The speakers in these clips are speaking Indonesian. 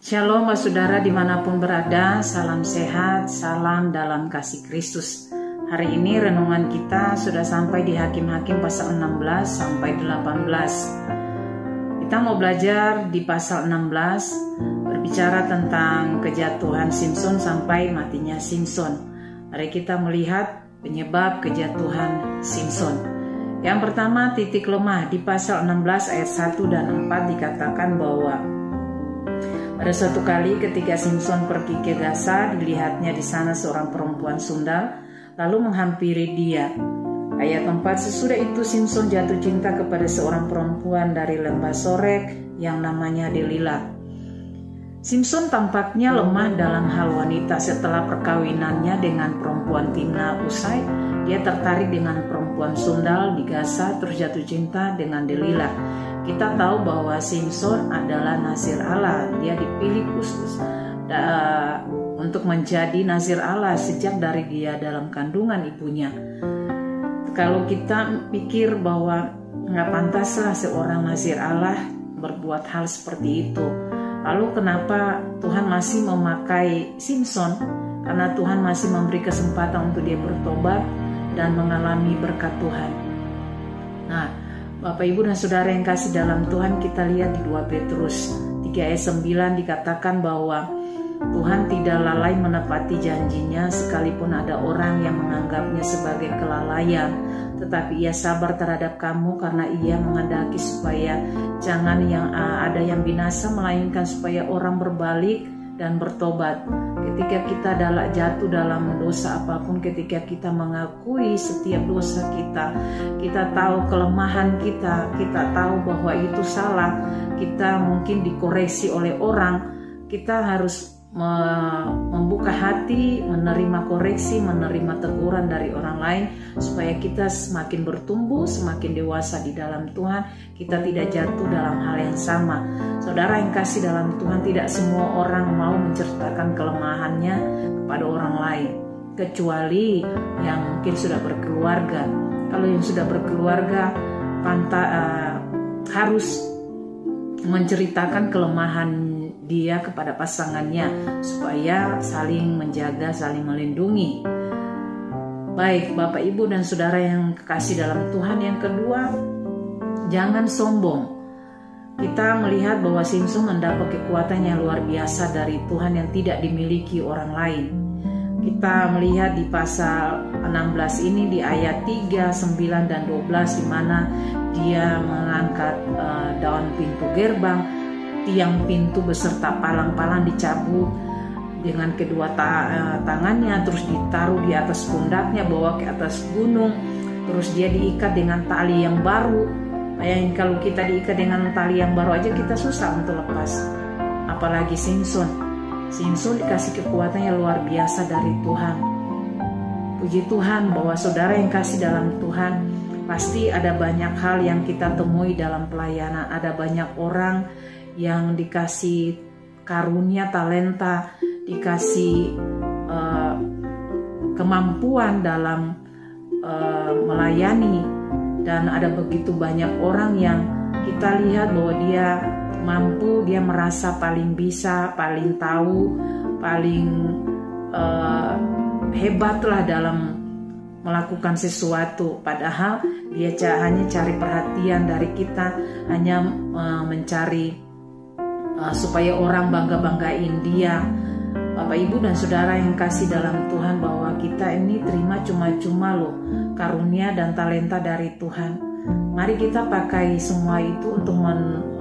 Shalom saudara dimanapun berada, salam sehat, salam dalam kasih Kristus. Hari ini renungan kita sudah sampai di Hakim-Hakim pasal 16 sampai 18. Kita mau belajar di pasal 16, berbicara tentang kejatuhan Simson sampai matinya Simson. Mari kita melihat penyebab kejatuhan Simson. Yang pertama, titik lemah. Di pasal 16 ayat 1 dan 4 dikatakan bahwa pada suatu kali ketika Simson pergi ke Gaza, dilihatnya di sana seorang perempuan sundal, lalu menghampiri dia. Ayat 4, sesudah itu Simson jatuh cinta kepada seorang perempuan dari lembah Sorek yang namanya Delila. Simson tampaknya lemah dalam hal wanita. Setelah perkawinannya dengan perempuan Timna usai, dia tertarik dengan perempuan sundal di Gaza, terus jatuh cinta dengan Delila. Kita tahu bahwa Simson adalah nazir Allah. Dia dipilih khusus untuk menjadi nazir Allah sejak dari dia dalam kandungan ibunya. Kalau kita pikir bahwa nggak pantaslah seorang nazir Allah berbuat hal seperti itu, lalu kenapa Tuhan masih memakai Simson? Karena Tuhan masih memberi kesempatan untuk dia bertobat dan mengalami berkat Tuhan. Nah, Bapak, Ibu, dan Saudara yang kasih dalam Tuhan, kita lihat di 2 Petrus 3 ayat 9 dikatakan bahwa Tuhan tidak lalai menepati janjinya sekalipun ada orang yang menganggapnya sebagai kelalaian, tetapi ia sabar terhadap kamu karena ia menghendaki supaya jangan ada yang binasa, melainkan supaya orang berbalik dan bertobat. Ketika kita jatuh dalam dosa apapun, ketika kita mengakui setiap dosa kita tahu kelemahan kita tahu bahwa itu salah, kita mungkin dikoreksi oleh orang, kita harus membuka hati, menerima koreksi, menerima teguran dari orang lain, supaya kita semakin bertumbuh, semakin dewasa di dalam Tuhan, kita tidak jatuh dalam hal yang sama. Saudara yang kasih dalam Tuhan, tidak semua orang mau menceritakan kelemahannya kepada orang lain, kecuali yang mungkin sudah berkeluarga. Kalau yang sudah berkeluarga, harus menceritakan kelemahan dia kepada pasangannya supaya saling menjaga, saling melindungi. Baik, Bapak, Ibu, dan Saudara yang kekasih dalam Tuhan, yang kedua, jangan sombong. Kita melihat bahwa Simson mendapat kekuatan yang luar biasa dari Tuhan yang tidak dimiliki orang lain. Kita melihat di pasal 16 ini di ayat 3, 9, dan 12 di mana dia mengangkat daun pintu gerbang, tiang pintu beserta palang-palang dicabut dengan kedua tangannya, terus ditaruh di atas pundaknya, bawa ke atas gunung, terus dia diikat dengan tali yang baru. Bayangin kalau kita diikat dengan tali yang baru aja kita susah untuk lepas, apalagi Simson dikasih kekuatan yang luar biasa dari Tuhan. Puji Tuhan bahwa saudara yang kasih dalam Tuhan, pasti ada banyak hal yang kita temui dalam pelayanan. Ada banyak orang yang dikasih karunia, talenta, dikasih kemampuan dalam melayani, dan ada begitu banyak orang yang kita lihat bahwa dia mampu, dia merasa paling bisa, paling tahu, paling hebatlah dalam melakukan sesuatu, padahal dia hanya cari perhatian dari kita, hanya mencari supaya orang bangga-banggain dia. Bapak, Ibu, dan Saudara yang kasih dalam Tuhan, bahwa kita ini terima cuma-cuma loh karunia dan talenta dari Tuhan. Mari kita pakai semua itu untuk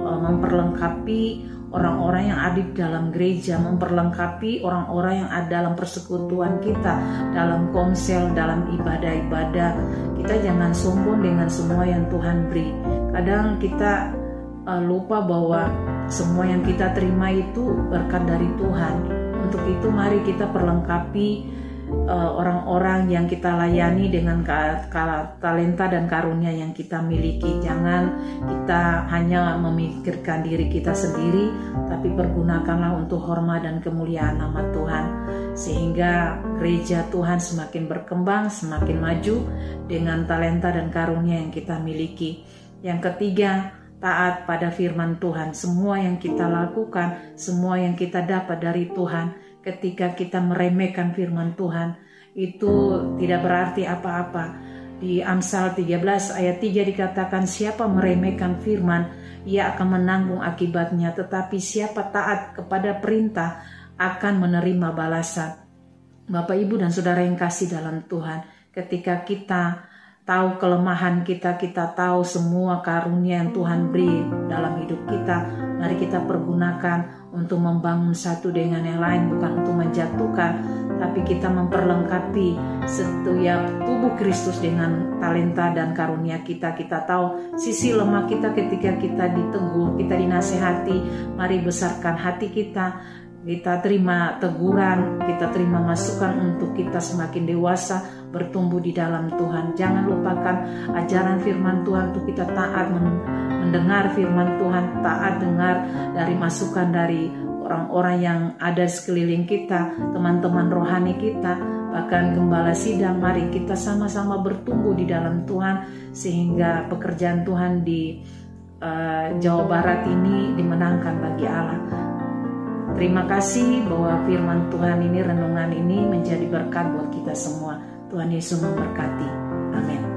memperlengkapi orang-orang yang ada di dalam gereja, memperlengkapi orang-orang yang ada dalam persekutuan kita, dalam komsel, dalam ibadah-ibadah. Kita jangan sombong dengan semua yang Tuhan beri. Kadang kita lupa bahwa semua yang kita terima itu berkat dari Tuhan. Untuk itu mari kita perlengkapi orang-orang yang kita layani dengan talenta dan karunia yang kita miliki. Jangan kita hanya memikirkan diri kita sendiri, tapi pergunakanlah untuk hormat dan kemuliaan nama Tuhan, sehingga gereja Tuhan semakin berkembang, semakin maju dengan talenta dan karunia yang kita miliki. Yang ketiga, taat pada firman Tuhan. Semua yang kita lakukan, semua yang kita dapat dari Tuhan, ketika kita meremehkan firman Tuhan, itu tidak berarti apa-apa. Di Amsal 13 ayat 3 dikatakan, siapa meremehkan firman, ia akan menanggung akibatnya, tetapi siapa taat kepada perintah akan menerima balasan. Bapak, Ibu, dan Saudara yang kasih dalam Tuhan, ketika kita tahu kelemahan kita, kita tahu semua karunia yang Tuhan beri dalam hidup kita, mari kita pergunakan untuk membangun satu dengan yang lain, bukan untuk menjatuhkan, tapi kita memperlengkapi setiap tubuh Kristus dengan talenta dan karunia kita. Kita tahu sisi lemah kita ketika kita ditegur, kita dinasehati, mari besarkan hati kita. Kita terima teguran, kita terima masukan untuk kita semakin dewasa, bertumbuh di dalam Tuhan. Jangan lupakan ajaran firman Tuhan untuk kita taat mendengar firman Tuhan, taat dengar dari masukan dari orang-orang yang ada di sekeliling kita, teman-teman rohani kita, bahkan gembala sidang. Mari kita sama-sama bertumbuh di dalam Tuhan, sehingga pekerjaan Tuhan di Jawa Barat ini dimenangkan bagi Allah. Terima kasih bahwa firman Tuhan ini, renungan ini menjadi berkat buat kita semua. Tuhan Yesus memberkati. Amin.